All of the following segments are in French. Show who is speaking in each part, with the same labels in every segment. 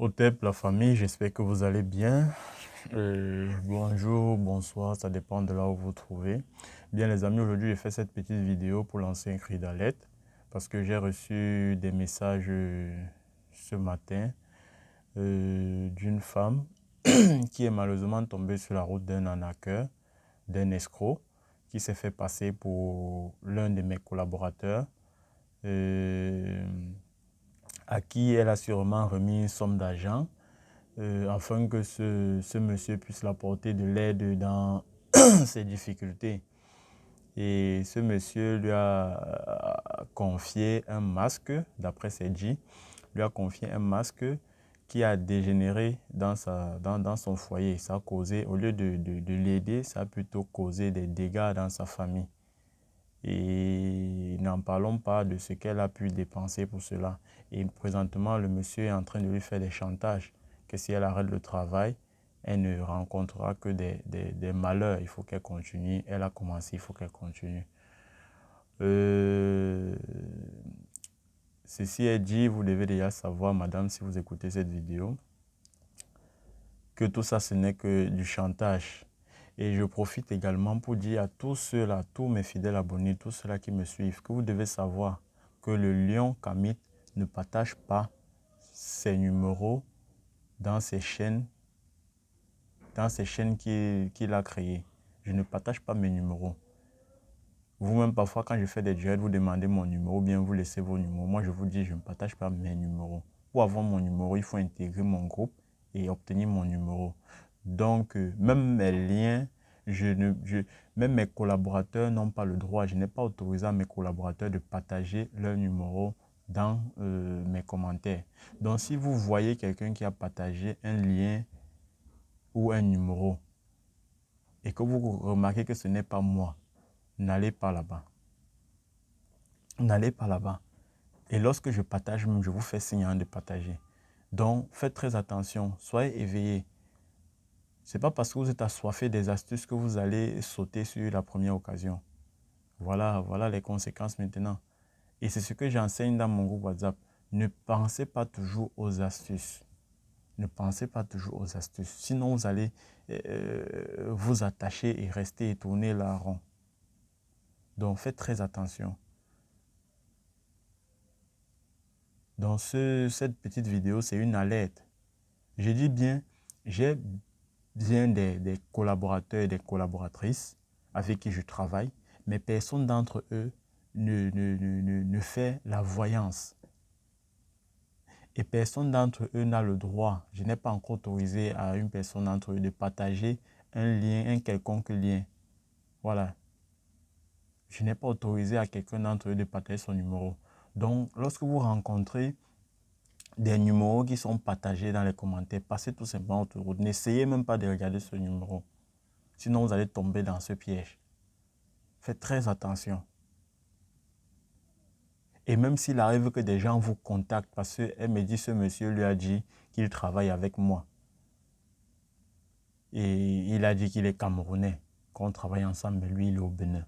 Speaker 1: Au TEP, la famille, j'espère que vous allez bien. Bonjour, bonsoir, ça dépend de là où vous vous trouvez. Bien les amis, aujourd'hui j'ai fait cette petite vidéo pour lancer un cri d'alerte parce que j'ai reçu des messages ce matin d'une femme qui est malheureusement tombée sur la route d'un arnaqueur, d'un escroc qui s'est fait passer pour l'un de mes collaborateurs. euh, à qui elle a sûrement remis une somme d'argent afin que ce monsieur puisse l'apporter de l'aide dans ses difficultés. Et ce monsieur lui a confié un masque, d'après ses dits, lui a confié un masque qui a dégénéré dans son foyer. Ça a causé, au lieu de l'aider, ça a plutôt causé des dégâts dans sa famille. Et n'en parlons pas de ce qu'elle a pu dépenser pour cela. Et présentement, le monsieur est en train de lui faire des chantages, que si elle arrête le travail, elle ne rencontrera que des malheurs. Il faut qu'elle continue. Elle a commencé, il faut qu'elle continue. Ceci est dit, vous devez déjà savoir, madame, si vous écoutez cette vidéo, que tout ça, ce n'est que du chantage. Et je profite également pour dire à tous ceux-là, tous mes fidèles abonnés, tous ceux-là qui me suivent, que vous devez savoir que le lion Kamit ne partage pas ses numéros dans ses chaînes qu'il a créées. Je ne partage pas mes numéros. Vous-même, parfois, quand je fais des directs, vous demandez mon numéro, ou bien vous laissez vos numéros. Moi, je vous dis, je ne partage pas mes numéros. Pour avoir mon numéro, il faut intégrer mon groupe et obtenir mon numéro. Donc, même mes liens, même mes collaborateurs n'ont pas le droit. Je n'ai pas autorisé à mes collaborateurs de partager leur numéro dans mes commentaires. Donc, si vous voyez quelqu'un qui a partagé un lien ou un numéro et que vous remarquez que ce n'est pas moi, n'allez pas là-bas. N'allez pas là-bas. Et lorsque je partage, même, je vous fais signe de partager. Donc, faites très attention. Soyez éveillés. Ce n'est pas parce que vous êtes assoiffé des astuces que vous allez sauter sur la première occasion. Voilà les conséquences maintenant. Et c'est ce que j'enseigne dans mon groupe WhatsApp. Ne pensez pas toujours aux astuces. Ne pensez pas toujours aux astuces. Sinon, vous allez vous attacher et rester et tourner là rond. Donc, faites très attention. Dans cette petite vidéo, c'est une alerte. Je dis bien, j'ai bien des collaborateurs et des collaboratrices avec qui je travaille, mais personne d'entre eux ne fait la voyance. Et personne d'entre eux n'a le droit, je n'ai pas encore autorisé à une personne d'entre eux de partager un lien, un quelconque lien. Voilà. Je n'ai pas autorisé à quelqu'un d'entre eux de partager son numéro. Donc, lorsque vous rencontrez des numéros qui sont partagés dans les commentaires, passez tout simplement autour. N'essayez même pas de regarder ce numéro. Sinon, vous allez tomber dans ce piège. Faites très attention. Et même s'il arrive que des gens vous contactent, parce qu'elle me dit, ce monsieur lui a dit qu'il travaille avec moi. Et il a dit qu'il est camerounais, qu'on travaille ensemble, mais lui, il est au Bénin.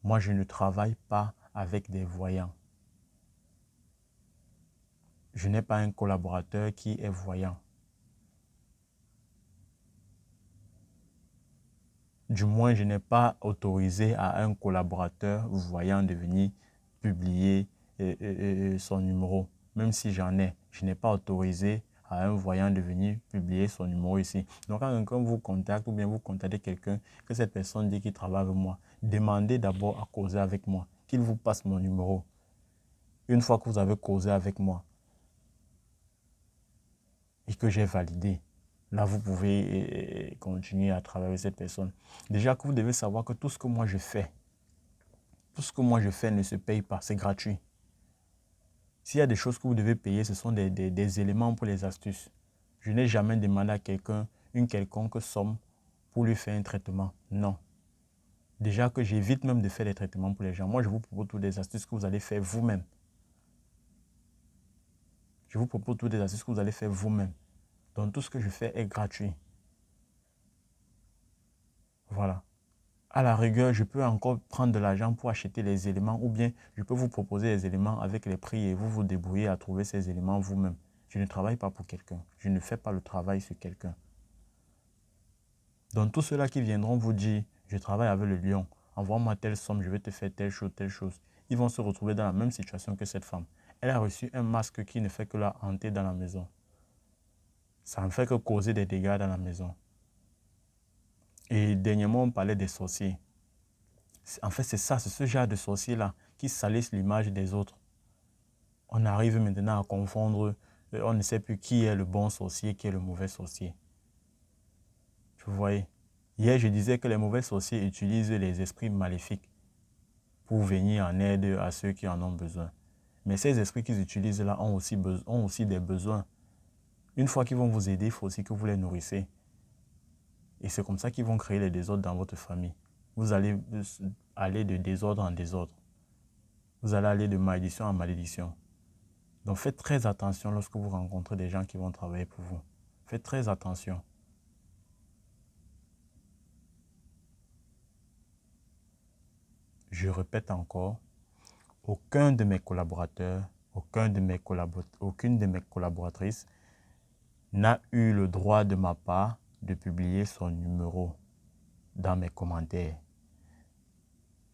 Speaker 1: Moi, je ne travaille pas avec des voyants. Je n'ai pas un collaborateur qui est voyant. Du moins, je n'ai pas autorisé à un collaborateur voyant de venir publier son numéro. Même si j'en ai, je n'ai pas autorisé à un voyant de venir publier son numéro ici. Donc, quand quelqu'un vous contacte ou bien vous contactez quelqu'un, que cette personne dit qu'il travaille avec moi, demandez d'abord à causer avec moi, qu'il vous passe mon numéro. Une fois que vous avez causé avec moi et que j'ai validé, là, vous pouvez continuer à travailler avec cette personne. Déjà que vous devez savoir que tout ce que moi je fais ne se paye pas, c'est gratuit. S'il y a des choses que vous devez payer, ce sont des éléments pour les astuces. Je n'ai jamais demandé à quelqu'un une quelconque somme pour lui faire un traitement. Non. Déjà que j'évite même de faire des traitements pour les gens. Moi, je vous propose toutes des astuces que vous allez faire vous-même. Je vous propose toutes des astuces que vous allez faire vous-même. Donc, tout ce que je fais est gratuit. Voilà. À la rigueur, je peux encore prendre de l'argent pour acheter les éléments ou bien je peux vous proposer les éléments avec les prix et vous vous débrouillez à trouver ces éléments vous-même. Je ne travaille pas pour quelqu'un. Je ne fais pas le travail sur quelqu'un. Donc tous ceux-là qui viendront vous dire, je travaille avec le lion, envoie-moi telle somme, je vais te faire telle chose, ils vont se retrouver dans la même situation que cette femme. Elle a reçu un masque qui ne fait que la hanter dans la maison. Ça ne fait que causer des dégâts dans la maison. Et dernièrement, on parlait des sorciers. En fait, c'est ça, c'est ce genre de sorciers-là qui salissent l'image des autres. On arrive maintenant à confondre, on ne sait plus qui est le bon sorcier, qui est le mauvais sorcier. Vous voyez? Hier, je disais que les mauvais sorciers utilisent les esprits maléfiques pour venir en aide à ceux qui en ont besoin. Mais ces esprits qu'ils utilisent là ont aussi des besoins. Une fois qu'ils vont vous aider, il faut aussi que vous les nourrissez. Et c'est comme ça qu'ils vont créer les désordres dans votre famille. Vous allez aller de désordre en désordre. Vous allez aller de malédiction en malédiction. Donc faites très attention lorsque vous rencontrez des gens qui vont travailler pour vous. Faites très attention. Je répète encore, aucun de mes collaborateurs, aucune de mes collaboratrices n'a eu le droit de ma part de publier son numéro dans mes commentaires.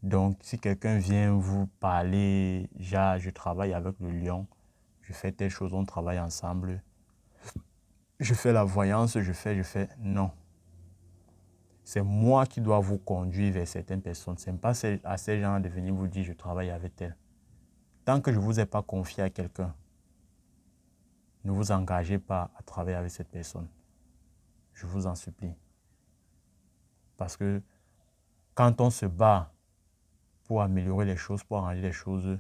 Speaker 1: Donc, si quelqu'un vient vous parler, genre, je travaille avec le lion, je fais telle chose, on travaille ensemble, je fais la voyance, je fais, non. C'est moi qui dois vous conduire vers certaines personnes. Ce n'est pas à ces gens de venir vous dire, je travaille avec elle. Tant que je ne vous ai pas confié à quelqu'un, ne vous engagez pas à travailler avec cette personne. Je vous en supplie. Parce que quand on se bat pour améliorer les choses, pour arranger les choses,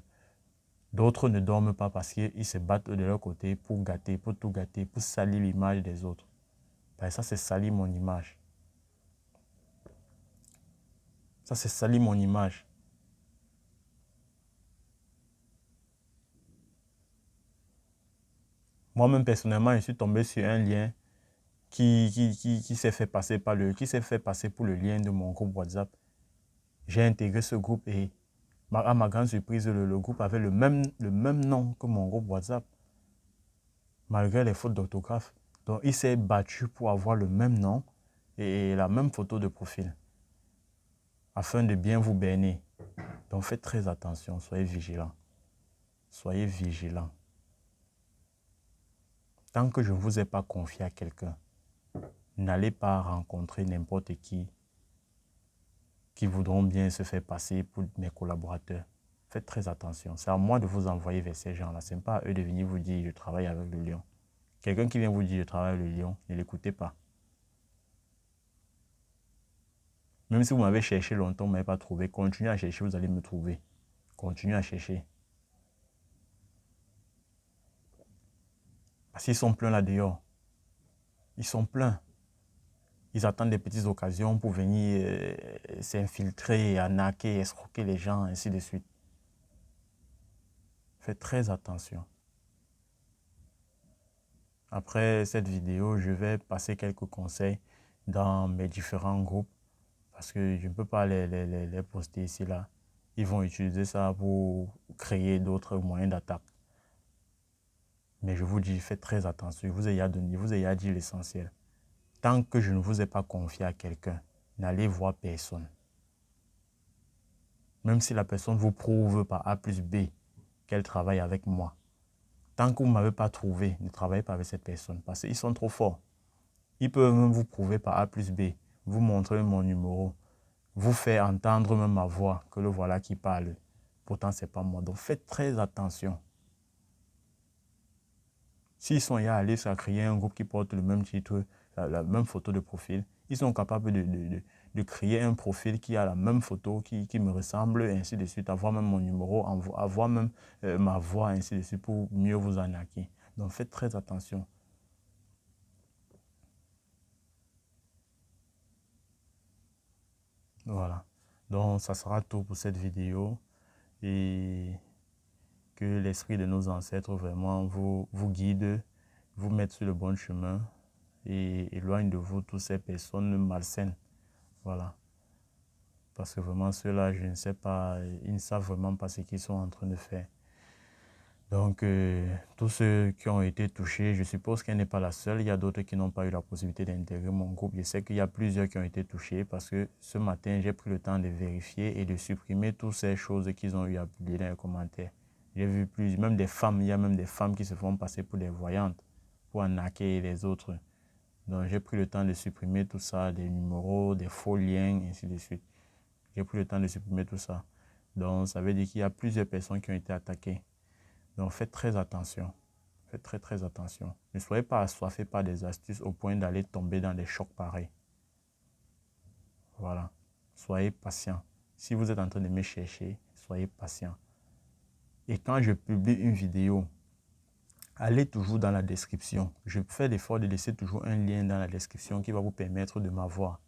Speaker 1: d'autres ne dorment pas parce qu'ils se battent de leur côté pour gâter, pour tout gâter, pour salir l'image des autres. Ben, ça, c'est salir mon image. Ça, c'est salir mon image. Moi-même, personnellement, je suis tombé sur un lien qui s'est fait passer pour le lien de mon groupe WhatsApp. J'ai intégré ce groupe et à ma grande surprise, le groupe avait le même nom que mon groupe WhatsApp, malgré les fautes d'orthographe. Donc, il s'est battu pour avoir le même nom et la même photo de profil, afin de bien vous berner. Donc, faites très attention, soyez vigilants. Soyez vigilants. Tant que je ne vous ai pas confié à quelqu'un, n'allez pas rencontrer n'importe qui voudront bien se faire passer pour mes collaborateurs. Faites très attention. C'est à moi de vous envoyer vers ces gens-là. Ce n'est pas à eux de venir vous dire je travaille avec le lion. Quelqu'un qui vient vous dire je travaille avec le lion, ne l'écoutez pas. Même si vous m'avez cherché longtemps, vous ne m'avez pas trouvé, continuez à chercher, vous allez me trouver. Continuez à chercher. Parce qu'ils sont pleins là dehors. Ils sont pleins. Ils attendent des petites occasions pour venir s'infiltrer, arnaquer, escroquer les gens, ainsi de suite. Faites très attention. Après cette vidéo, je vais passer quelques conseils dans mes différents groupes parce que je ne peux pas les poster ici là. Ils vont utiliser ça pour créer d'autres moyens d'attaque. Mais je vous dis, faites très attention. Je vous ai dit l'essentiel. Tant que je ne vous ai pas confié à quelqu'un, n'allez voir personne. Même si la personne vous prouve par A plus B qu'elle travaille avec moi. Tant que vous ne m'avez pas trouvé, ne travaillez pas avec cette personne parce qu'ils sont trop forts. Ils peuvent même vous prouver par A plus B, vous montrer mon numéro, vous faire entendre même ma voix, que le voilà qui parle. Pourtant, ce n'est pas moi. Donc, faites très attention. S'ils sont allés à créer un groupe qui porte le même titre, la même photo de profil, ils sont capables de créer un profil qui a la même photo, qui me ressemble, et ainsi de suite, avoir même mon numéro, avoir même ma voix, ainsi de suite, pour mieux vous arnaquer. Donc, faites très attention. Voilà. Donc, ça sera tout pour cette vidéo. Et que l'esprit de nos ancêtres vraiment vous guide, vous mette sur le bon chemin et éloigne de vous toutes ces personnes malsaines. Voilà. Parce que vraiment, ceux-là, je ne sais pas, ils ne savent vraiment pas ce qu'ils sont en train de faire. Donc, tous ceux qui ont été touchés, je suppose qu'elle n'est pas la seule. Il y a d'autres qui n'ont pas eu la possibilité d'intégrer mon groupe. Je sais qu'il y a plusieurs qui ont été touchés parce que ce matin, j'ai pris le temps de vérifier et de supprimer toutes ces choses qu'ils ont eu à publier dans les commentaires. J'ai vu plusieurs, même des femmes, il y a même des femmes qui se font passer pour des voyantes, pour arnaquer les autres. Donc, j'ai pris le temps de supprimer tout ça, des numéros, des faux liens, ainsi de suite. J'ai pris le temps de supprimer tout ça. Donc, ça veut dire qu'il y a plusieurs personnes qui ont été attaquées. Donc, faites très attention. Faites très, très attention. Ne soyez pas assoiffés par des astuces au point d'aller tomber dans des chocs pareils. Voilà. Soyez patient. Si vous êtes en train de me chercher, soyez patient. Et quand je publie une vidéo, allez toujours dans la description. Je fais l'effort de laisser toujours un lien dans la description qui va vous permettre de m'avoir.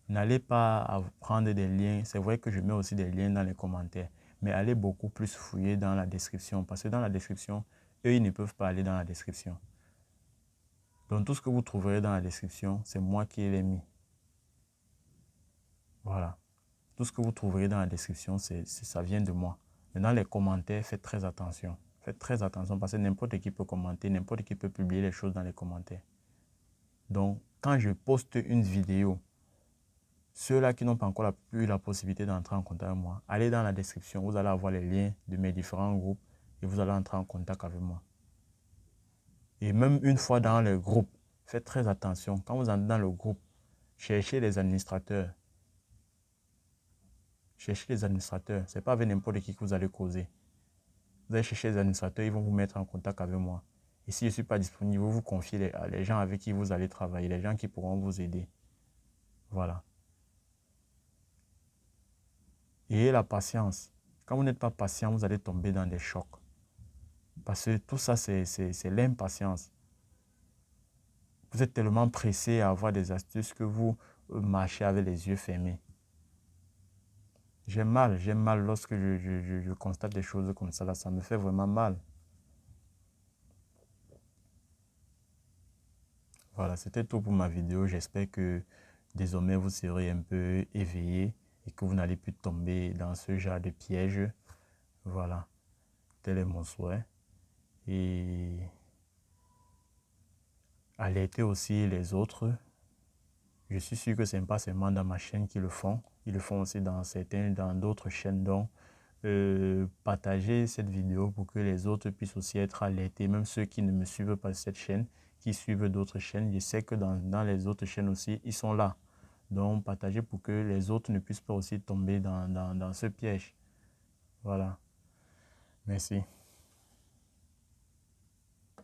Speaker 1: N'allez pas prendre des liens. C'est vrai que je mets aussi des liens dans les commentaires. Mais allez beaucoup plus fouiller dans la description. Parce que dans la description, eux, ils ne peuvent pas aller dans la description. Donc tout ce que vous trouverez dans la description, c'est moi qui l'ai mis. Voilà. Tout ce que vous trouverez dans la description, ça vient de moi. Mais dans les commentaires, faites très attention. Faites très attention parce que n'importe qui peut commenter, n'importe qui peut publier les choses dans les commentaires. Donc, quand je poste une vidéo, ceux-là qui n'ont pas encore eu la possibilité d'entrer en contact avec moi, allez dans la description, vous allez avoir les liens de mes différents groupes et vous allez entrer en contact avec moi. Et même une fois dans le groupe, faites très attention. Quand vous entrez dans le groupe, cherchez les administrateurs. Cherchez les administrateurs. Ce n'est pas avec n'importe qui que vous allez causer. Vous allez chercher les administrateurs, ils vont vous mettre en contact avec moi. Et si je ne suis pas disponible, vous vous confiez les gens avec qui vous allez travailler, les gens qui pourront vous aider. Voilà. Ayez la patience. Quand vous n'êtes pas patient, vous allez tomber dans des chocs. Parce que tout ça, c'est l'impatience. Vous êtes tellement pressé à avoir des astuces que vous marchez avec les yeux fermés. J'ai mal lorsque je constate des choses comme ça. Là, ça me fait vraiment mal. Voilà, c'était tout pour ma vidéo. J'espère que désormais vous serez un peu éveillé et que vous n'allez plus tomber dans ce genre de piège. Voilà, tel est mon souhait. Et alertez aussi les autres. Je suis sûr que ce n'est pas seulement dans ma chaîne qu'ils le font. Ils le font aussi dans d'autres chaînes. Donc, partagez cette vidéo pour que les autres puissent aussi être alertés. Même ceux qui ne me suivent pas sur cette chaîne, qui suivent d'autres chaînes. Je sais que dans les autres chaînes aussi, ils sont là. Donc, partagez pour que les autres ne puissent pas aussi tomber dans ce piège. Voilà. Merci.